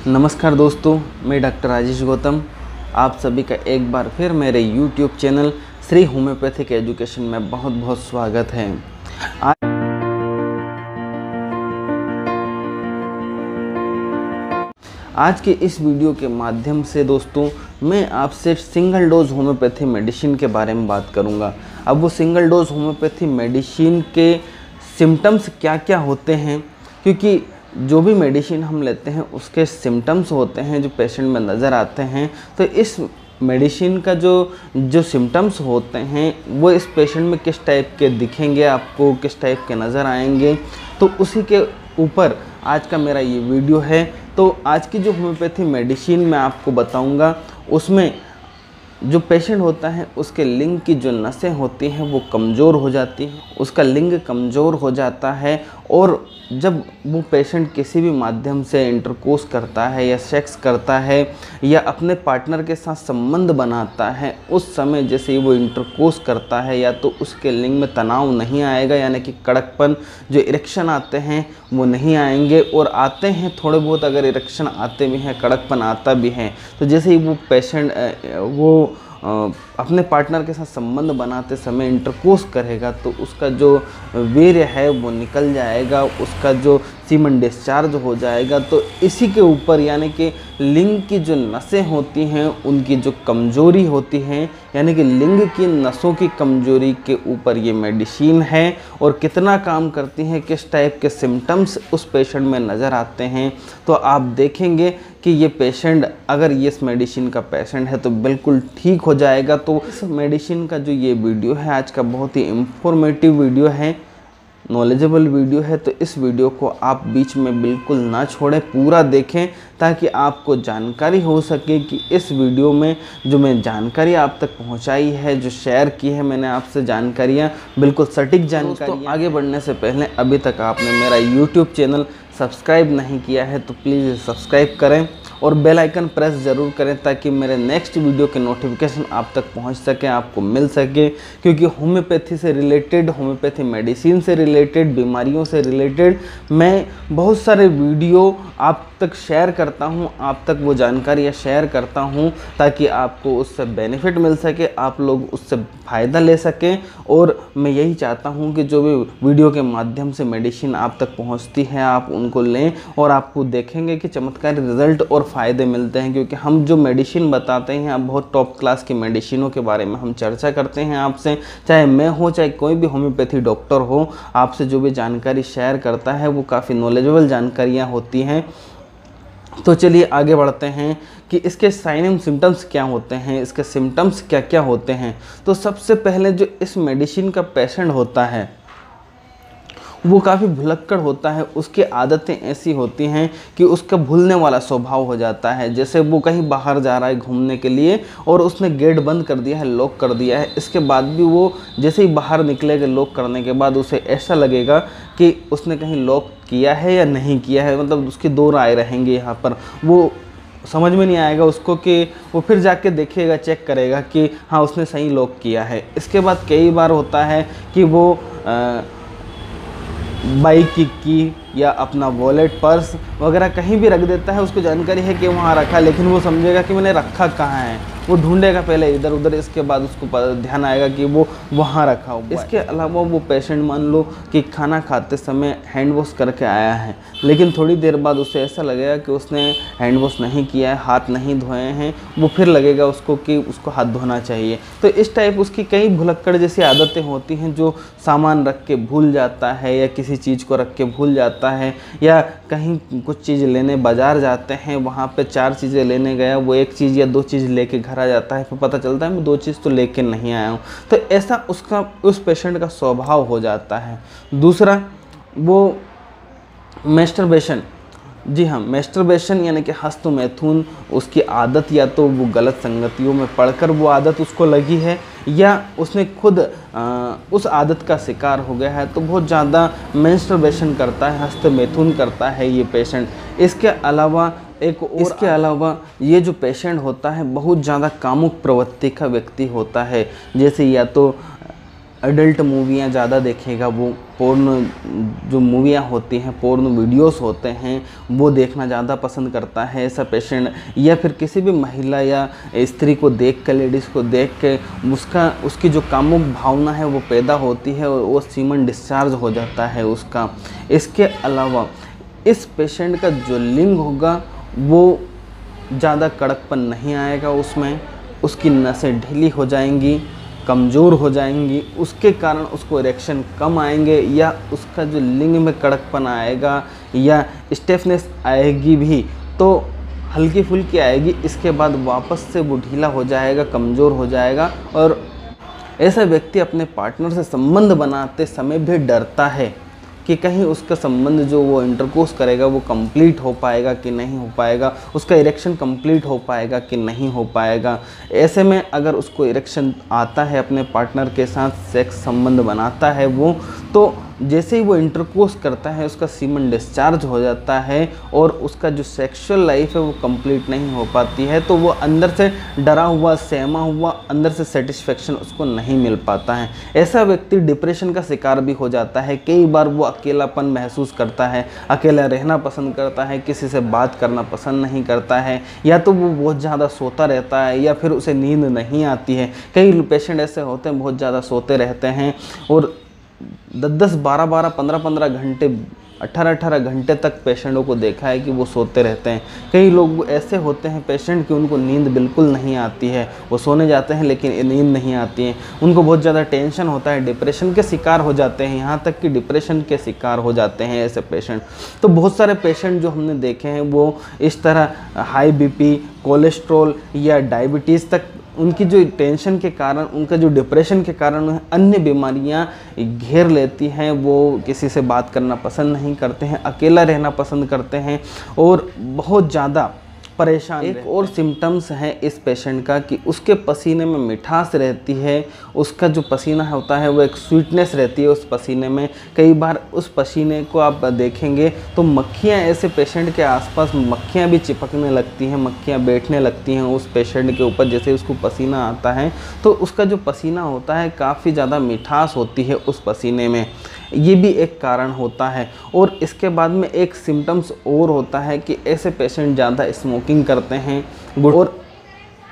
नमस्कार दोस्तों, मैं डॉक्टर राजेश गौतम। आप सभी का एक बार फिर मेरे YouTube channel Shri homeopathic education में बहुत बहुत स्वागत है। आज के इस वीडियो के माध्यम से दोस्तों मैं आपसे सिंगल डोज होम्योपैथी मेडिसिन के बारे में बात करूंगा। अब वो सिंगल डोज होम्योपैथी मेडिसिन के सिम्टम्स क्या क्या होते हैं, क्योंकि जो भी मेडिसिन हम लेते हैं उसके सिम्टम्स होते हैं जो पेशेंट में नज़र आते हैं। तो इस मेडिसिन का जो सिम्टम्स होते हैं वो इस पेशेंट में किस टाइप के दिखेंगे, आपको किस टाइप के नज़र आएंगे, तो उसी के ऊपर आज का मेरा ये वीडियो है। तो आज की जो होम्योपैथी मेडिसिन मैं आपको बताऊंगा उसमें जो पेशेंट होता है उसके लिंग की जो नसें होती हैं वो कमज़ोर हो जाती हैं, उसका लिंग कमज़ोर हो जाता है। और जब वो पेशेंट किसी भी माध्यम से इंटरकोर्स करता है या सेक्स करता है या अपने पार्टनर के साथ संबंध बनाता है, उस समय जैसे ही वो इंटरकोर्स करता है या तो उसके लिंग में तनाव नहीं आएगा, यानी कि कड़कपन, जो इरेक्शन आते हैं वो नहीं आएंगे। और आते हैं थोड़े बहुत, अगर इरेक्शन आते भी हैं, कड़कपन आता भी है, तो जैसे ही वो पेशेंट अपने पार्टनर के साथ संबंध बनाते समय इंटरकोर्स करेगा तो उसका जो वीर्य है वो निकल जाएगा, उसका जो सीमन डिस्चार्ज हो जाएगा। तो इसी के ऊपर यानी कि लिंग की जो नसें होती हैं उनकी जो कमज़ोरी होती हैं, यानी कि लिंग की नसों की कमज़ोरी के ऊपर ये मेडिसिन है। और कितना काम करती हैं, किस टाइप के सिम्टम्स उस पेशेंट में नज़र आते हैं, तो आप देखेंगे कि ये पेशेंट अगर ये इस मेडिसिन का पेशेंट है तो बिल्कुल ठीक हो जाएगा। तो इस मेडिसिन का जो ये वीडियो है आज का बहुत ही इंफॉर्मेटिव वीडियो है, नॉलेजेबल वीडियो है। तो इस वीडियो को आप बीच में बिल्कुल ना छोड़ें, पूरा देखें ताकि आपको जानकारी हो सके कि इस वीडियो में जो मैं जानकारी आप तक पहुंचाई है, जो शेयर की है मैंने आपसे जानकारियां, बिल्कुल सटीक जानकारी। आगे बढ़ने से पहले अभी तक आपने मेरा YouTube चैनल सब्सक्राइब नहीं किया है तो प्लीज़ सब्सक्राइब करें और बेल आइकन प्रेस ज़रूर करें ताकि मेरे नेक्स्ट वीडियो के नोटिफिकेशन आप तक पहुंच सके, आपको मिल सके। क्योंकि होम्योपैथी से रिलेटेड, होम्योपैथी मेडिसिन से रिलेटेड, बीमारियों से रिलेटेड मैं बहुत सारे वीडियो आप तक शेयर करता हूं, आप तक वो जानकारियाँ शेयर करता हूं ताकि आपको उससे बेनिफिट मिल सके, आप लोग उससे फ़ायदा ले सकें। और मैं यही चाहता हूं कि जो भी वीडियो के माध्यम से मेडिसिन आप तक पहुंचती है आप उनको लें और आपको देखेंगे कि चमत्कारी रिजल्ट और फ़ायदे मिलते हैं। क्योंकि हम जो मेडिसिन बताते हैं, अब बहुत टॉप क्लास की मेडिसिनों के बारे में हम चर्चा करते हैं आपसे, चाहे मैं हो चाहे कोई भी होम्योपैथी डॉक्टर हो, आपसे जो भी जानकारी शेयर करता है वो काफ़ी नॉलेजेबल जानकारियाँ होती हैं। तो चलिए आगे बढ़ते हैं कि इसके साइन एंड सिम्टम्स क्या होते हैं, इसके सिम्टम्स क्या क्या होते हैं। तो सबसे पहले जो इस मेडिसिन का पेशेंट होता है वो काफ़ी भुलक्कड़ होता है, उसकी आदतें ऐसी होती हैं कि उसका भूलने वाला स्वभाव हो जाता है। जैसे वो कहीं बाहर जा रहा है घूमने के लिए और उसने गेट बंद कर दिया है, लॉक कर दिया है, इसके बाद भी वो जैसे ही बाहर निकलेगा लॉक करने के बाद उसे ऐसा लगेगा कि उसने कहीं लॉक किया है या नहीं किया है, मतलब उसकी दो राय रहेंगी यहाँ पर। वो समझ में नहीं आएगा उसको कि वो फिर जाके देखेगा, चेक करेगा कि हाँ उसने सही लॉक किया है। इसके बाद कई बार होता है कि वो बाइक की या अपना वॉलेट, पर्स वगैरह कहीं भी रख देता है, उसको जानकारी है कि वहाँ रखा, लेकिन वो समझेगा कि मैंने रखा कहाँ है, वो ढूंढेगा पहले इधर उधर, इसके बाद उसको ध्यान आएगा कि वो वहाँ रखा हुआ है। इसके अलावा वो पेशेंट मान लो कि खाना खाते समय हैंड वॉश करके आया है, लेकिन थोड़ी देर बाद उसे ऐसा लगेगा कि उसने हैंड वॉश नहीं किया है, हाथ नहीं धोए हैं, वो फिर लगेगा उसको कि उसको हाथ धोना चाहिए। तो इस टाइप उसकी कई भुलक्कड़ जैसी आदतें होती हैं, जो सामान रख के भूल जाता है या किसी चीज़ को रख के भूल जाता है, या कहीं कुछ चीज़ लेने बाज़ार जाते हैं, वहाँ पे 4 चीज़ें लेने गया, वो 1 चीज़ या 2 चीज़ लेके घर आ जाता है, फिर पता चलता है मैं 2 चीज़ तो लेके नहीं आया हूँ। तो ऐसा उसका उस पेशेंट का स्वभाव हो जाता है। दूसरा, वो मैस्टरबेशन, जी हाँ, मैस्टरबेशन यानी कि हस्तमैथुन, उसकी आदत या तो वो गलत संगतियों में पढ़कर वो आदत उसको लगी है या उसने खुद उस आदत का शिकार हो गया है, तो बहुत ज़्यादा मैस्टरबेशन करता है, हस्तमैथुन करता है ये पेशेंट। इसके अलावा ये जो पेशेंट होता है बहुत ज़्यादा कामुक प्रवृत्ति का व्यक्ति होता है। जैसे या तो एडल्ट मूवियाँ ज़्यादा देखेगा, वो पोर्न जो मूवियाँ होती हैं, पोर्न वीडियोस होते हैं, वो देखना ज़्यादा पसंद करता है ऐसा पेशेंट। या फिर किसी भी महिला या स्त्री को देख कर, लेडीज़ को देख के उसकी जो कामुक भावना है वो पैदा होती है और वो सीमन डिस्चार्ज हो जाता है उसका। इसके अलावा इस पेशेंट का जो लिंग होगा वो ज़्यादा कड़कपन नहीं आएगा, उसमें उसकी नसें ढीली हो जाएंगी, कमज़ोर हो जाएंगी, उसके कारण उसको इरेक्शन कम आएंगे, या उसका जो लिंग में कड़कपन आएगा या स्टेफनेस आएगी भी तो हल्की फुल्की आएगी। इसके बाद वापस से वो ढीला हो जाएगा, कमज़ोर हो जाएगा। और ऐसा व्यक्ति अपने पार्टनर से संबंध बनाते समय भी डरता है कि कहीं उसका संबंध जो वो इंटरकोर्स करेगा वो कंप्लीट हो पाएगा कि नहीं हो पाएगा, उसका इरेक्शन कंप्लीट हो पाएगा कि नहीं हो पाएगा। ऐसे में अगर उसको इरेक्शन आता है, अपने पार्टनर के साथ सेक्स संबंध बनाता है वो, तो जैसे ही वो इंटरकोर्स करता है उसका सीमन डिस्चार्ज हो जाता है और उसका जो सेक्सुअल लाइफ है वो कंप्लीट नहीं हो पाती है। तो वो अंदर से डरा हुआ, सहमा हुआ, अंदर से सेटिस्फेक्शन उसको नहीं मिल पाता है। ऐसा व्यक्ति डिप्रेशन का शिकार भी हो जाता है। कई बार वो अकेलापन महसूस करता है, अकेला रहना पसंद करता है, किसी से बात करना पसंद नहीं करता है, या तो वो बहुत ज़्यादा सोता रहता है या फिर उसे नींद नहीं आती है। कई पेशेंट ऐसे होते हैं बहुत ज़्यादा सोते रहते हैं और 10-10, 12-12, 15-15 घंटे, 18-18 घंटे तक पेशेंटों को देखा है कि वो सोते रहते हैं। कई लोग ऐसे होते हैं पेशेंट कि उनको नींद बिल्कुल नहीं आती है, वो सोने जाते हैं लेकिन नींद नहीं आती है, उनको बहुत ज़्यादा टेंशन होता है, डिप्रेशन के शिकार हो जाते हैं, यहाँ तक कि डिप्रेशन के शिकार हो जाते हैं ऐसे पेशेंट। तो बहुत सारे पेशेंट जो हमने देखे हैं वो इस तरह हाई बीपी, कोलेस्ट्रॉल या डायबिटीज़ तक उनकी जो टेंशन के कारण, उनका जो डिप्रेशन के कारण अन्य बीमारियां घेर लेती हैं। वो किसी से बात करना पसंद नहीं करते हैं, अकेला रहना पसंद करते हैं और बहुत ज़्यादा परेशान। एक और सिम्टम्स है इस पेशेंट का कि उसके पसीने में मिठास रहती है, उसका जो पसीना होता है वो एक स्वीटनेस रहती है उस पसीने में। कई बार उस पसीने को आप देखेंगे तो मक्खियाँ, ऐसे पेशेंट के आसपास मक्खियाँ भी चिपकने लगती हैं, मक्खियाँ बैठने लगती हैं उस पेशेंट के ऊपर जैसे उसको पसीना आता है। तो उसका जो पसीना होता है काफ़ी ज़्यादा मिठास होती है उस पसीने में, ये भी एक कारण होता है। और इसके बाद में एक सिम्टम्स और होता है कि ऐसे पेशेंट ज़्यादा स्मोकिंग करते हैं और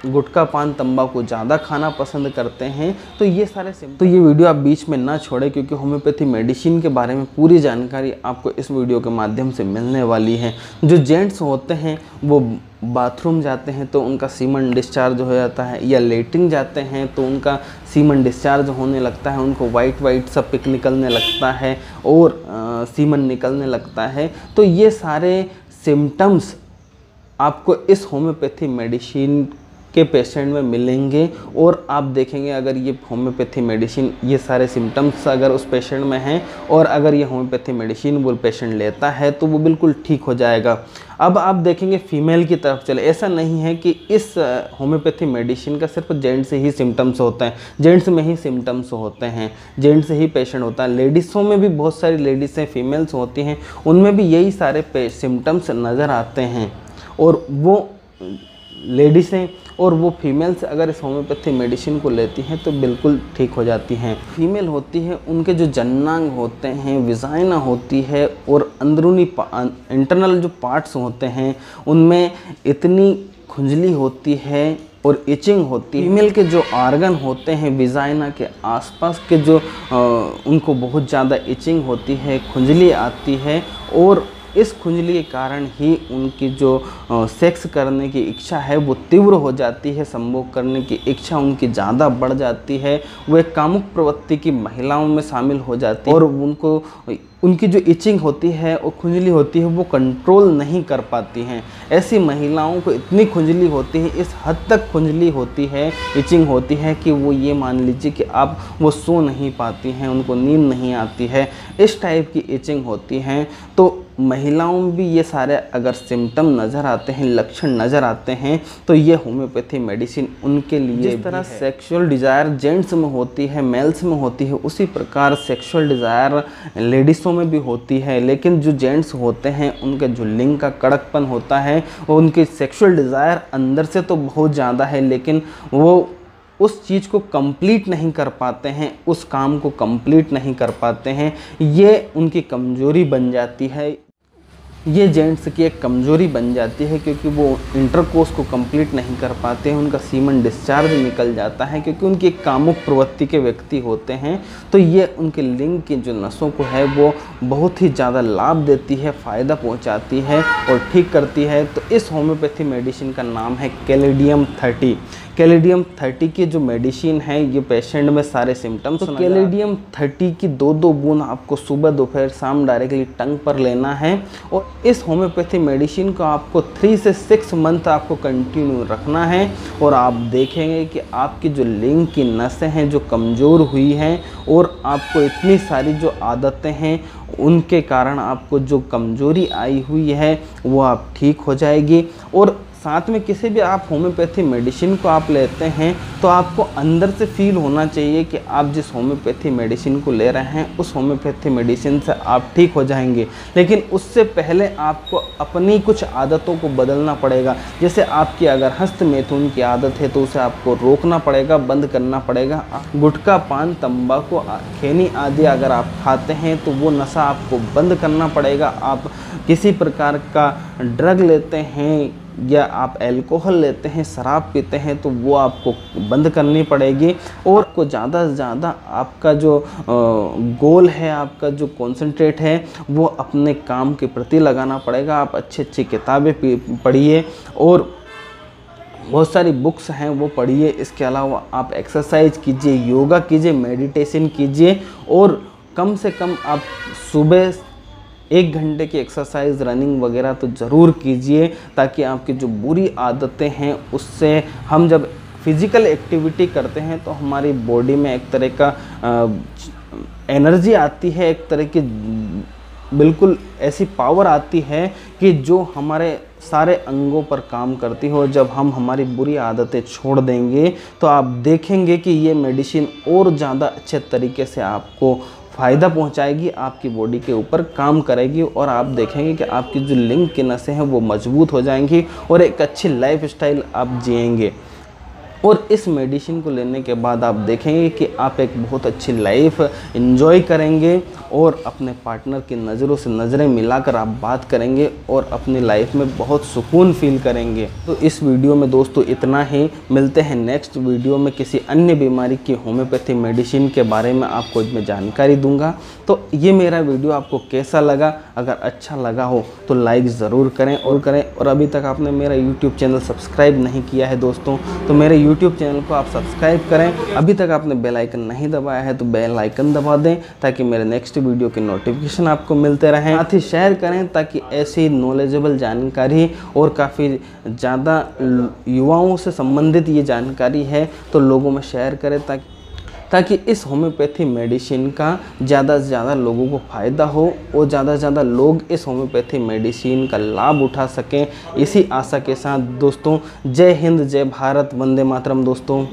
गुटखा पान तंबाकू ज़्यादा खाना पसंद करते हैं। तो ये सारे तो ये वीडियो आप बीच में ना छोड़ें क्योंकि होम्योपैथी मेडिसिन के बारे में पूरी जानकारी आपको इस वीडियो के माध्यम से मिलने वाली है। जो जेंट्स होते हैं वो बाथरूम जाते हैं तो उनका सीमन डिस्चार्ज हो जाता है, या लेटरिन जाते हैं तो उनका सीमन डिस्चार्ज होने लगता है, उनको वाइट सा पिक निकलने लगता है और सीमन निकलने लगता है। तो ये सारे सिम्टम्स आपको इस होम्योपैथी मेडिसिन के पेशेंट में मिलेंगे और आप देखेंगे अगर ये होम्योपैथी मेडिसिन, ये सारे सिम्टम्स अगर उस पेशेंट में हैं और अगर ये होम्योपैथी मेडिसिन वो पेशेंट लेता है तो वो बिल्कुल ठीक हो जाएगा। अब आप देखेंगे फीमेल की तरफ चले। ऐसा नहीं है कि इस होम्योपैथी मेडिसिन का सिर्फ जेंट्स से ही सिम्टम्स होता है, जेंट्स में ही सिम्टम्स होते हैं, जेंट्स से ही पेशेंट होता है। लेडीज़ों में भी बहुत सारी लेडीज़ें फीमेल्स होती हैं, उनमें भी यही सारे सिम्टम्स नज़र आते हैं। और वो लेडीज़ें और वो फीमेल्स अगर इस होम्योपैथी मेडिसिन को लेती हैं तो बिल्कुल ठीक हो जाती हैं। फीमेल होती है, उनके जो जननांग होते हैं, विजाइना होती है और अंदरूनी इंटरनल जो पार्ट्स होते हैं उनमें इतनी खुजली होती है और इचिंग होती है। फीमेल के जो आर्गन होते हैं विजाइना के आसपास के जो उनको बहुत ज़्यादा इचिंग होती है, खुजली आती है और इस खुजली के कारण ही उनकी जो सेक्स करने की इच्छा है वो तीव्र हो जाती है, संभोग करने की इच्छा उनकी ज़्यादा बढ़ जाती है, वो एक कामुक प्रवृत्ति की महिलाओं में शामिल हो जाती है और उनको उनकी जो इचिंग होती है और खुजली होती है वो कंट्रोल नहीं कर पाती हैं। ऐसी महिलाओं को इतनी खुजली होती है, इस हद तक खुजली होती है, इचिंग होती है कि वो ये मान लीजिए कि आप वो सो नहीं पाती हैं, उनको नींद नहीं आती है, इस टाइप की इचिंग होती हैं। तो महिलाओं में भी ये सारे अगर सिम्टम नज़र आते हैं, लक्षण नज़र आते हैं तो ये होम्योपैथी मेडिसिन उनके लिए। जिस तरह सेक्सुअल डिज़ायर जेंट्स में होती है, मेल्स में होती है, उसी प्रकार सेक्सुअल डिज़ायर लेडीज़ों में भी होती है। लेकिन जो जेंट्स होते हैं उनके जो लिंग का कड़कपन होता है वो उनकी सेक्सुअल डिज़ायर अंदर से तो बहुत ज़्यादा है लेकिन वो उस चीज़ को कंप्लीट नहीं कर पाते हैं, उस काम को कंप्लीट नहीं कर पाते हैं, ये उनकी कमज़ोरी बन जाती है। ये जेंट्स की एक कमज़ोरी बन जाती है क्योंकि वो इंटरकोर्स को कंप्लीट नहीं कर पाते हैं, उनका सीमन डिस्चार्ज निकल जाता है क्योंकि उनकी एक कामुक प्रवृत्ति के व्यक्ति होते हैं। तो ये उनके लिंग की जो नसों को है वो बहुत ही ज़्यादा लाभ देती है, फ़ायदा पहुंचाती है और ठीक करती है। तो इस होम्योपैथी मेडिसिन का नाम है कैलेडियम 30। कैलेडियम 30 की जो मेडिसिन है ये पेशेंट में सारे सिम्टम्स। तो कैलेडियम 30 की 2-2 बूंद आपको सुबह दोपहर शाम डायरेक्टली टंग पर लेना है और इस होम्योपैथी मेडिसिन को आपको 3 से 6 मंथ आपको कंटिन्यू रखना है और आप देखेंगे कि आपकी जो लिंग की नसें हैं जो कमज़ोर हुई हैं और आपको इतनी सारी जो आदतें हैं उनके कारण आपको जो कमज़ोरी आई हुई है वो आप ठीक हो जाएगी। और साथ में किसी भी आप होम्योपैथी मेडिसिन को आप लेते हैं तो आपको अंदर से फील होना चाहिए कि आप जिस होम्योपैथी मेडिसिन को ले रहे हैं उस होम्योपैथी मेडिसिन से आप ठीक हो जाएंगे। लेकिन उससे पहले आपको अपनी कुछ आदतों को बदलना पड़ेगा। जैसे आपकी अगर हस्तमैथुन की आदत है तो उसे आपको रोकना पड़ेगा, बंद करना पड़ेगा। गुटखा, पान, तंबाकू, खैनी आदि अगर आप खाते हैं तो वो नशा आपको बंद करना पड़ेगा। आप किसी प्रकार का ड्रग लेते हैं या आप अल्कोहल लेते हैं, शराब पीते हैं तो वो आपको बंद करनी पड़ेगी। और को ज़्यादा से ज़्यादा आपका जो गोल है, आपका जो कंसंट्रेट है वो अपने काम के प्रति लगाना पड़ेगा। आप अच्छी अच्छी किताबें पढ़िए और बहुत सारी बुक्स हैं वो पढ़िए। इसके अलावा आप एक्सरसाइज कीजिए, योगा कीजिए, मेडिटेशन कीजिए और कम से कम आप सुबह 1 घंटे की एक्सरसाइज, रनिंग वगैरह तो ज़रूर कीजिए ताकि आपकी जो बुरी आदतें हैं उससे हम जब फिज़िकल एक्टिविटी करते हैं तो हमारी बॉडी में एक तरह का एनर्जी आती है, एक तरह की बिल्कुल ऐसी पावर आती है कि जो हमारे सारे अंगों पर काम करती हो। जब हम हमारी बुरी आदतें छोड़ देंगे तो आप देखेंगे कि ये मेडिसिन और ज़्यादा अच्छे तरीके से आपको फ़ायदा पहुंचाएगी, आपकी बॉडी के ऊपर काम करेगी और आप देखेंगे कि आपकी जो लिंग की नसें हैं वो मजबूत हो जाएंगी और एक अच्छी लाइफ स्टाइल आप जिएंगे। और इस मेडिसिन को लेने के बाद आप देखेंगे कि आप एक बहुत अच्छी लाइफ एंजॉय करेंगे और अपने पार्टनर की नज़रों से नज़रें मिलाकर आप बात करेंगे और अपनी लाइफ में बहुत सुकून फील करेंगे। तो इस वीडियो में दोस्तों इतना ही। मिलते हैं नेक्स्ट वीडियो में किसी अन्य बीमारी की होम्योपैथी मेडिसिन के बारे में आपको मैं जानकारी दूंगा। तो ये मेरा वीडियो आपको कैसा लगा? अगर अच्छा लगा हो तो लाइक ज़रूर करें और अभी तक आपने मेरा यूट्यूब चैनल सब्सक्राइब नहीं किया है दोस्तों तो मेरे यूट्यूब चैनल को आप सब्सक्राइब करें। अभी तक आपने बेल आइकन नहीं दबाया है तो बेल आइकन दबा दें ताकि मेरे नेक्स्ट वीडियो के नोटिफिकेशन आपको मिलते रहें। साथ ही शेयर करें ताकि ऐसी नॉलेजेबल जानकारी और काफ़ी ज़्यादा युवाओं से संबंधित ये जानकारी है तो लोगों में शेयर करें ताकि इस होम्योपैथी मेडिसिन का ज़्यादा से ज़्यादा लोगों को फ़ायदा हो और ज़्यादा से ज़्यादा लोग इस होम्योपैथी मेडिसिन का लाभ उठा सकें। इसी आशा के साथ दोस्तों, जय हिंद, जय भारत, वंदे मातरम दोस्तों।